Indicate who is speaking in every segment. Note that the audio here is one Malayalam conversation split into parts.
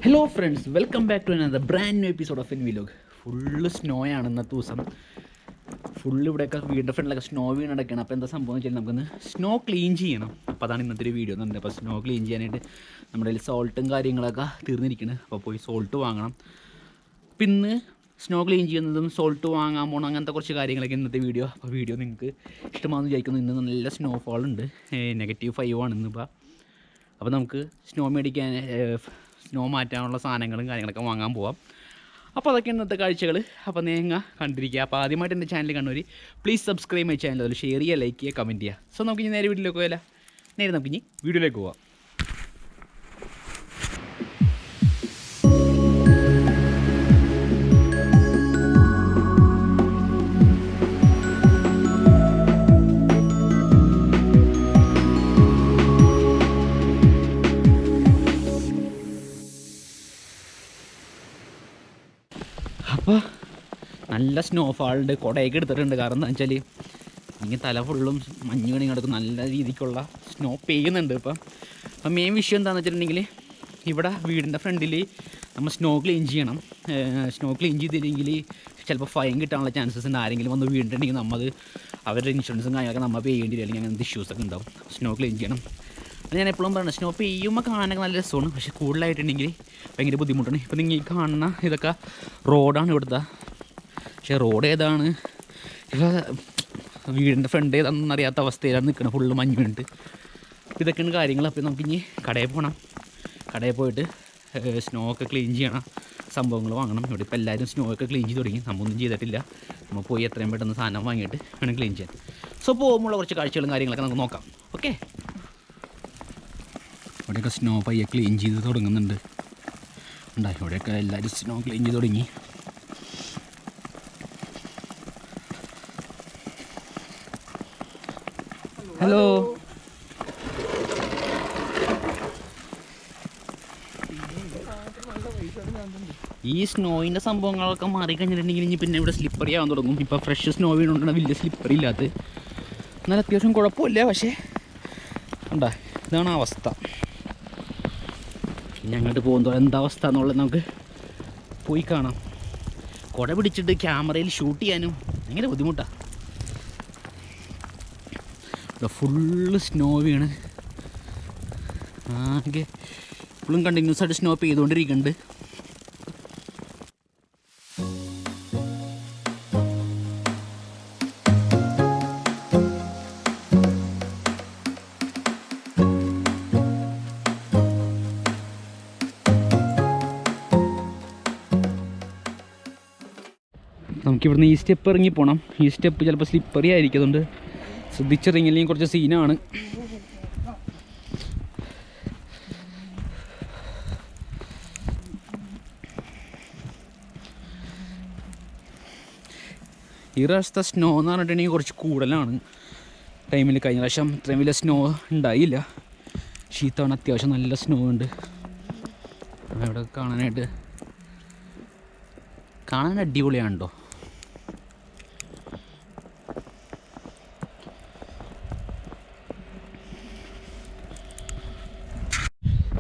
Speaker 1: Hello friends, welcome back to another brand new episode of N vlog. Full സ്നോയാണ് ഇന്നത്തെ ദിവസം. ഫുള്ള് ഇവിടെയൊക്കെ വീടിൻ്റെ ഫ്രണ്ടിലൊക്കെ സ്നോ വീണ് നടക്കുകയാണ്. അപ്പോൾ എന്താ സംഭവം എന്ന് വെച്ചാൽ നമുക്കൊന്ന് സ്നോ ക്ലീൻ ചെയ്യണം. അപ്പോൾ അതാണ് ഇന്നത്തെ ഒരു വീഡിയോ എന്ന് പറഞ്ഞത്. അപ്പോൾ സ്നോ ക്ലീൻ ചെയ്യാനായിട്ട് നമ്മുടെ കയ്യിൽ സോൾട്ടും കാര്യങ്ങളൊക്കെ തീർന്നിരിക്കുന്നത്. അപ്പോൾ പോയി സോൾട്ട് വാങ്ങണം. പിന്നെ സ്നോ ക്ലീൻ ചെയ്യുന്നതും സോൾട്ട് വാങ്ങാൻ പോകണം, അങ്ങനത്തെ കുറച്ച് കാര്യങ്ങളൊക്കെ ഇന്നത്തെ വീഡിയോ. അപ്പോൾ വീഡിയോ നിങ്ങൾക്ക് ഇഷ്ടമാണെന്ന് വിചാരിക്കുന്നു. ഇന്ന് നല്ല സ്നോഫോൾ ഉണ്ട്, -5 ആണ് ഇന്നിപ്പോൾ. അപ്പോൾ നമുക്ക് സ്നോ മേടിക്കാൻ, സ്നോ മാറ്റാനുള്ള സാധനങ്ങളും കാര്യങ്ങളൊക്കെ വാങ്ങാൻ പോവാം. അപ്പോൾ അതൊക്കെ ഇന്നത്തെ കാഴ്ചകൾ. അപ്പോൾ നിങ്ങൾ കണ്ടിരിക്കുക. അപ്പോൾ ആദ്യമായിട്ട് എൻ്റെ ചാനൽ കണ്ടവർ പ്ലീസ് സബ്സ്ക്രൈബ് മൈ ചാനൽ, അതിൽ ഷെയർ ചെയ്യുക, ലൈക്ക് ചെയ്യുക, കമൻറ്റ് ചെയ്യുക. സോ നമുക്ക് ഇനി നേരെ വീട്ടിലേക്ക് പോയാലോ. നേരെ നമുക്ക് ഇനി വീഡിയോയിലേക്ക് പോവാം. അപ്പോൾ നല്ല സ്നോഫാളുണ്ട്, കുടയൊക്കെ എടുത്തിട്ടുണ്ട്. കാരണം എന്താ വെച്ചാൽ ഇങ്ങനെ തല ഫുള്ളും മഞ്ഞ് കണി കിടക്കും, നല്ല രീതിക്കുള്ള സ്നോ പെയ്യുന്നുണ്ട് ഇപ്പം. അപ്പം മെയിൻ വിഷയം എന്താണെന്ന് വെച്ചിട്ടുണ്ടെങ്കിൽ, ഇവിടെ വീടിൻ്റെ ഫ്രണ്ടിൽ നമ്മൾ സ്നോ ക്ലീൻ ചെയ്യണം. സ്നോ ക്ലീൻ ചെയ്തില്ലെങ്കിൽ ചിലപ്പോൾ ഫൈൻ കിട്ടാനുള്ള ചാൻസസ് ഉണ്ട്. ആരെങ്കിലും വന്ന് വീണിട്ടുണ്ടെങ്കിൽ നമ്മൾ അവരുടെ ഇൻഷുറൻസും കാര്യങ്ങളൊക്കെ നമ്മൾ പേ ചെയ്യേണ്ടി വരും, അല്ലെങ്കിൽ അങ്ങനത്തെ ഇഷ്യൂസൊക്കെ ഉണ്ടാവും. സ്നോ ക്ലീൻ ചെയ്യണം. അത് ഞാൻ എപ്പോഴും പറയുന്നത്, സ്നോ പെയ്യുമ്പോൾ കാണാനൊക്കെ നല്ല രസമാണ്, പക്ഷേ കൂടുതലായിട്ടുണ്ടെങ്കിൽ ഭയങ്കര ബുദ്ധിമുട്ടാണ്. ഇപ്പോൾ നിങ്ങൾ ഈ കാണുന്ന ഇതൊക്കെ റോഡാണ് ഇവിടുത്തെ. പക്ഷേ റോഡ് ഏതാണ്, ഇപ്പോൾ വീടിൻ്റെ ഫ്രണ്ട് ഏതാണെന്ന് അറിയാത്ത അവസ്ഥയിലാണ് നിൽക്കുന്നത്. ഫുള്ള് മഞ്ഞ് വീണിട്ട്. ഇതൊക്കെയാണ് കാര്യങ്ങൾ. അപ്പോൾ നമുക്കിനി കടയിൽ പോകണം. കടയിൽ പോയിട്ട് സ്നോ ഒക്കെ ക്ലീൻ ചെയ്യണം, സംഭവങ്ങൾ വാങ്ങണം. ഇവിടെ ഇപ്പോൾ എല്ലാവരും സ്നോ ഒക്കെ ക്ലീൻ ചെയ്ത് തുടങ്ങി. നമ്മൊന്നും ചെയ്തിട്ടില്ല. നമ്മൾ പോയി എത്രയും പെട്ടെന്ന് സാധനം വാങ്ങിയിട്ട് വേണം ക്ലീൻ ചെയ്യാൻ. സോ പോകുമ്പോൾ കുറച്ച് കാഴ്ചകളും കാര്യങ്ങളൊക്കെ നമുക്ക് നോക്കാം. ഓക്കെ, ഇവിടെയൊക്കെ സ്നോ പയ്യെ ക്ലീൻ ചെയ്ത് തുടങ്ങുന്നുണ്ട്. ഉണ്ടായി ഇവിടെയൊക്കെ എല്ലാവരും സ്നോ ക്ലീൻ ചെയ്ത് തുടങ്ങി. ഹലോ, ഈ സ്നോയിൻ്റെ സംഭവങ്ങളൊക്കെ മാറിക്കഴിഞ്ഞിട്ടുണ്ടെങ്കിൽ ഇനി പിന്നെ ഇവിടെ സ്ലിപ്പറി ആവാൻ തുടങ്ങും. ഇപ്പോൾ ഫ്രഷ് സ്നോ വീണുകൊണ്ടാണ് വലിയ സ്ലിപ്പറി ഇല്ലാത്തത്. എന്നാൽ അത്യാവശ്യം കുഴപ്പമില്ല. പക്ഷേ ഉണ്ടാ ഇതാണ് അവസ്ഥ. ഇനി അങ്ങോട്ട് പോകുമ്പോൾ എന്താ അവസ്ഥ എന്നുള്ളത് നമുക്ക് പോയി കാണാം. കുട പിടിച്ചിട്ട് ക്യാമറയിൽ ഷൂട്ട് ചെയ്യാനും ഭയങ്കര ബുദ്ധിമുട്ടാണ്. ഇവിടെ ഫുള്ള് സ്നോ വീണ് ആകെ ഇപ്പോഴും കണ്ടിന്യൂസ് ആയിട്ട് സ്നോ പെയ്തുകൊണ്ടിരിക്കുന്നുണ്ട്. നമുക്കിവിടുന്ന് ഈ സ്റ്റെപ്പ് ഇറങ്ങി പോകണം. ഈ സ്റ്റെപ്പ് ചിലപ്പോൾ സ്ലിപ്പറി ആയിരിക്കും, അതുകൊണ്ട് ശ്രദ്ധിച്ചിറങ്ങില്ലെങ്കിൽ കുറച്ച് സീനാണ്. ഈ പ്രാവശ്യത്തെ സ്നോ എന്ന് പറഞ്ഞിട്ടുണ്ടെങ്കിൽ കുറച്ച് കൂടുതലാണ് ടൈമിൽ. കഴിഞ്ഞ പ്രാവശ്യം ഇത്രയും വലിയ സ്നോ ഉണ്ടായില്ല. ശീതമാണ്, അത്യാവശ്യം നല്ല സ്നോ ഉണ്ട്. ഇവിടെ കാണാൻ അടിപൊളിയാണ് കേട്ടോ.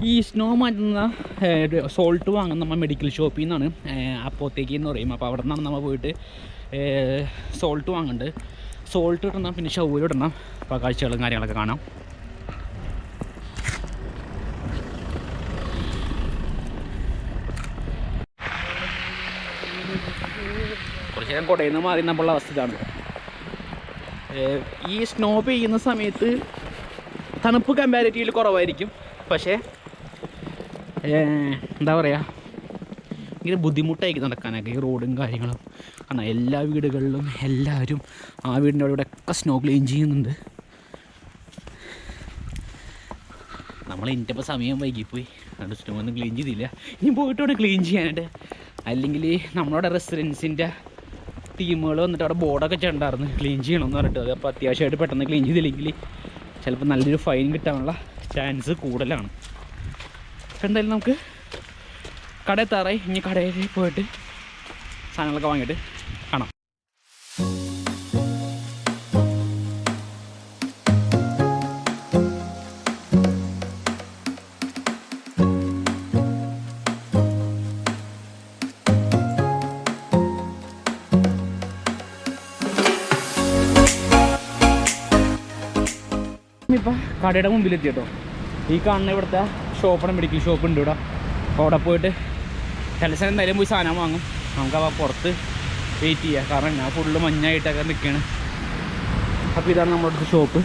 Speaker 1: ഈ സ്നോ മാറ്റുന്ന സോൾട്ട് വാങ്ങുന്ന നമ്മൾ മെഡിക്കൽ ഷോപ്പിൽ നിന്നാണ്, അപ്പോത്തേക്ക് എന്ന് പറയും. അപ്പോൾ അവിടെ നിന്നാണ് നമ്മൾ പോയിട്ട് സോൾട്ട് വാങ്ങുന്നുണ്ട്. സോൾട്ട് ഇടണം, പിന്നെ ഷവർ ഇടണം. അപ്പോൾ കാഴ്ചകളും കാര്യങ്ങളൊക്കെ കാണാം. കുറച്ച് നേരം കുടയിൽ നിന്ന് മാറി നമ്മളുള്ള അവസ്ഥ ഇതാണ്. ഈ സ്നോ പെയ്യുന്ന സമയത്ത് തണുപ്പ് കമ്പാരിറ്റീവിൽ കുറവായിരിക്കും. പക്ഷേ എന്താ പറയുക, ഇങ്ങനെ ബുദ്ധിമുട്ടായിരിക്കും നടക്കാനൊക്കെ ഈ റോഡും കാര്യങ്ങളും. കാരണം എല്ലാ വീടുകളിലും എല്ലാവരും ആ വീടിൻ്റെ അവിടെയൊക്കെ സ്നോ ക്ലീൻ ചെയ്യുന്നുണ്ട്. നമ്മൾ എനിക്കിപ്പോൾ സമയം വൈകിപ്പോയി, അതുകൊണ്ട് സ്നോ ഒന്നും ക്ലീൻ ചെയ്തില്ല. ഇനി പോയിട്ട് വേണം ക്ലീൻ ചെയ്യാനായിട്ട്. അല്ലെങ്കിൽ നമ്മളവിടെ റെസിഡൻസിൻ്റെ ടീമുകൾ വന്നിട്ട് അവിടെ ബോർഡൊക്കെ ചെണ്ടായിരുന്നു ക്ലീൻ ചെയ്യണമെന്ന് പറഞ്ഞിട്ട്. അത് അപ്പോൾ അത്യാവശ്യമായിട്ട് പെട്ടെന്ന് ക്ലീൻ ചെയ്തില്ലെങ്കിൽ ചിലപ്പോൾ നല്ലൊരു ഫൈൻ കിട്ടാനുള്ള ചാൻസ് കൂടുതലാണ്. എന്തായാലും നമുക്ക് കടയിൽ താറായി, ഇനി കടയിൽ പോയിട്ട് സാധനങ്ങളൊക്കെ വാങ്ങിയിട്ട് കാണാം. കടയുടെ മുമ്പിലെത്തി കേട്ടോ. ഈ കാണുന്ന ഇവിടുത്തെ ഷോപ്പാണ്, മെഡിക്കൽ ഷോപ്പ് ഉണ്ട് ഇവിടെ. അപ്പോൾ അവിടെ പോയിട്ട് ചില എന്തായാലും പോയി സാധനം വാങ്ങും. നമുക്ക് പുറത്ത് വെയിറ്റ് ചെയ്യാം, കാരണം ഞാൻ ഫുള്ള് മഞ്ഞായിട്ടൊക്കെ നിൽക്കുകയാണ്. അപ്പോൾ ഇതാണ് നമ്മുടെ അടുത്ത ഷോപ്പ്,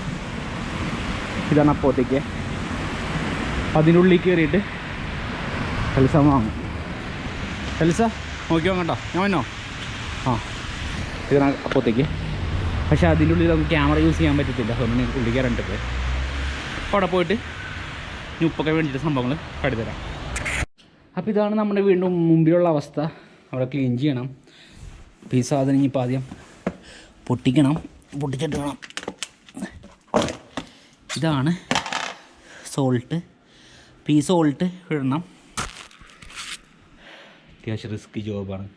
Speaker 1: ഇതാണ് അപ്പോഴത്തേക്ക്. അതിൻ്റെ ഉള്ളിൽ കയറിയിട്ട് കൽസ വാങ്ങും. കൽസ നോക്കി വാങ്ങട്ടോ, ഞാൻ വന്നോ? ആ, ഇതാണ് അപ്പോഴത്തേക്ക്. പക്ഷേ അതിൻ്റെ ഉള്ളിൽ നമുക്ക് ക്യാമറ യൂസ് ചെയ്യാൻ പറ്റത്തില്ല, അതുകൊണ്ട് ഉള്ളിൽ കയറിയിട്ട് പോയി അവിടെ പോയിട്ട് ഉപ്പൊക്കെ വേണ്ടിയിട്ട് സംഭവങ്ങൾ കരുതരാം. അപ്പോൾ ഇതാണ് നമ്മുടെ വീണ്ടും മുമ്പിലുള്ള അവസ്ഥ. അവിടെ ക്ലീൻ ചെയ്യണം. അപ്പോൾ ഈ സാധനം ഇനിയിപ്പോൾ ആദ്യം പൊട്ടിക്കണം, പൊട്ടിച്ചിട്ട് വേണം. ഇതാണ് സോൾട്ട്. അപ്പോൾ ഈ സോൾട്ട് ഇടണം. അത്യാവശ്യം റിസ്ക് ജോബാണ്,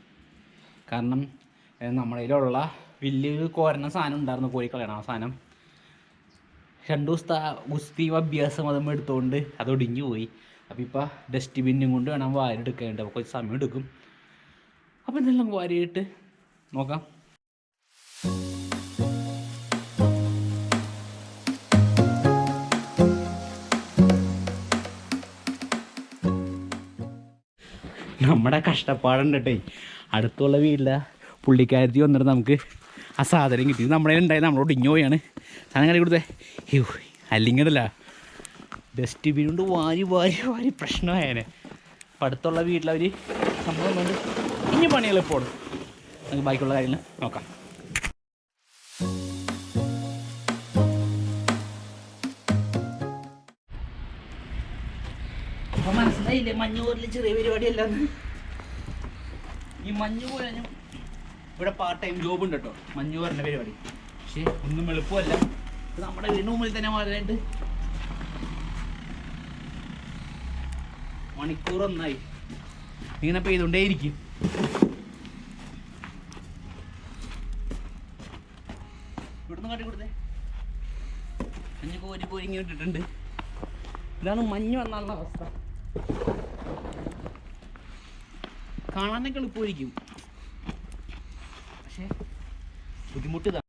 Speaker 1: കാരണം നമ്മുടെ കയ്യിലുള്ള വലിയൊരു കോരണ സാധനം ഉണ്ടായിരുന്നു, കോരിക്കളയണം. ആ സാധനം 2 ദിവസത്തെ ഗുസ്തി അഭ്യാസം അതും എടുത്തുകൊണ്ട് അത് ഒടിഞ്ഞു പോയി. അപ്പോൾ ഇപ്പോൾ ഡസ്റ്റ്ബിന്നും കൊണ്ട് വേണം വാരി എടുക്കാനുണ്ട്. അപ്പോൾ കുറച്ച് സമയം എടുക്കും. അപ്പോൾ എന്തെല്ലാം വാരിയിട്ട് നോക്കാം. നമ്മുടെ കഷ്ടപ്പാടുണ്ട് കേട്ടേ. അടുത്തുള്ള വീട്ടിലെ പുള്ളിക്കാരത്തി വന്നിട്ട് നമുക്ക് ആ സാധനം കിട്ടി. നമ്മുടെ ഉണ്ടായത് നമ്മളോട് ഒടിഞ്ഞു പോയാണ്. സാധനം കടി കൊടുത്തേ. അല്ലിങ്ങടല്ല, ഡസ്റ്റ്ബിൻ കൊണ്ട് വാരി വാരി വാരി പ്രശ്നമായേനെ. അപ്പം അടുത്തുള്ള വീട്ടിലവർ സംഭവം കൊണ്ട് ഇനി പണികൾ ഇപ്പോൾ നമുക്ക് ബാക്കിയുള്ള കാര്യങ്ങൾ നോക്കാം. അപ്പോൾ മനസ്സിലായില്ലേ മഞ്ഞൂരിൽ ചെറിയ പരിപാടിയല്ല. ഈ മഞ്ഞ് പോലെ ഇവിടെ പാർട്ട് ടൈം ജോബ് ഉണ്ട് കേട്ടോ, മഞ്ഞ് പറഞ്ഞ പരിപാടി. പക്ഷേ ഒന്നും എളുപ്പമല്ല. നമ്മുടെ വീടിന് മുമ്പിൽ തന്നെ വളരായിട്ട് മണിക്കൂർ ഒന്നായി ഇങ്ങനെ പെയ്തുകൊണ്ടേയിരിക്കും. ഇവിടുന്ന് കാട്ടി കൊടുത്തേ. മഞ്ഞ് കോരി കോരി ഇങ്ങനെ ഇട്ടിട്ടുണ്ട്. ഇതാണ് മഞ്ഞ് വന്നാലുള്ള അവസ്ഥ. കാണാനൊക്കെ എളുപ്പമായിരിക്കും, പക്ഷേ ബുദ്ധിമുട്ട് ഇതാണ്.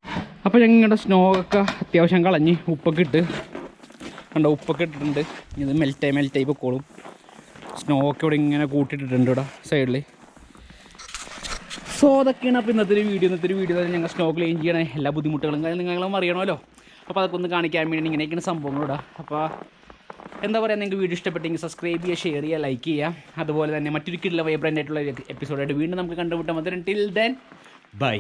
Speaker 1: അപ്പോൾ ഞങ്ങളുടെ സ്നോ ഒക്കെ അത്യാവശ്യം കളഞ്ഞ് ഉപ്പൊക്കെ ഇട്ട് കണ്ടോ, ഉപ്പൊക്കെ ഇട്ടിട്ടുണ്ട്. ഇത് മെൽറ്റായി പൊക്കോളും. സ്നോ ഒക്കെ ഇവിടെ ഇങ്ങനെ കൂട്ടിയിട്ടിട്ടുണ്ട് ഇവിടെ സൈഡിൽ. സോ അതൊക്കെയാണ് അപ്പോൾ ഇന്നത്തെ ഒരു വീഡിയോ ഞങ്ങൾ സ്നോ ക്ലീൻ ചെയ്യണേ എല്ലാ ബുദ്ധിമുട്ടുകളും കാര്യം നിങ്ങളും അറിയണമല്ലോ. അപ്പോൾ അതൊക്കെ ഒന്ന് കാണിക്കാൻ വേണ്ടി ഇങ്ങനെയൊക്കെയാണ് സംഭവങ്ങളിവിടെ. അപ്പോൾ എന്താ പറയുക, നിങ്ങൾക്ക് വീഡിയോ ഇഷ്ടപ്പെട്ടെങ്കിൽ സബ്സ്ക്രൈബ് ചെയ്യുക, ഷെയർ ചെയ്യുക, ലൈക്ക് ചെയ്യുക. അതുപോലെ തന്നെ മറ്റൊരു കിട്ടുള്ള വൈബ്രൻ്റ് ആയിട്ടുള്ള എപ്പിസോഡായിട്ട് വീണ്ടും നമുക്ക് കണ്ടുമുട്ടാം. അതിന് ടിൽ ദെൻ ബൈ.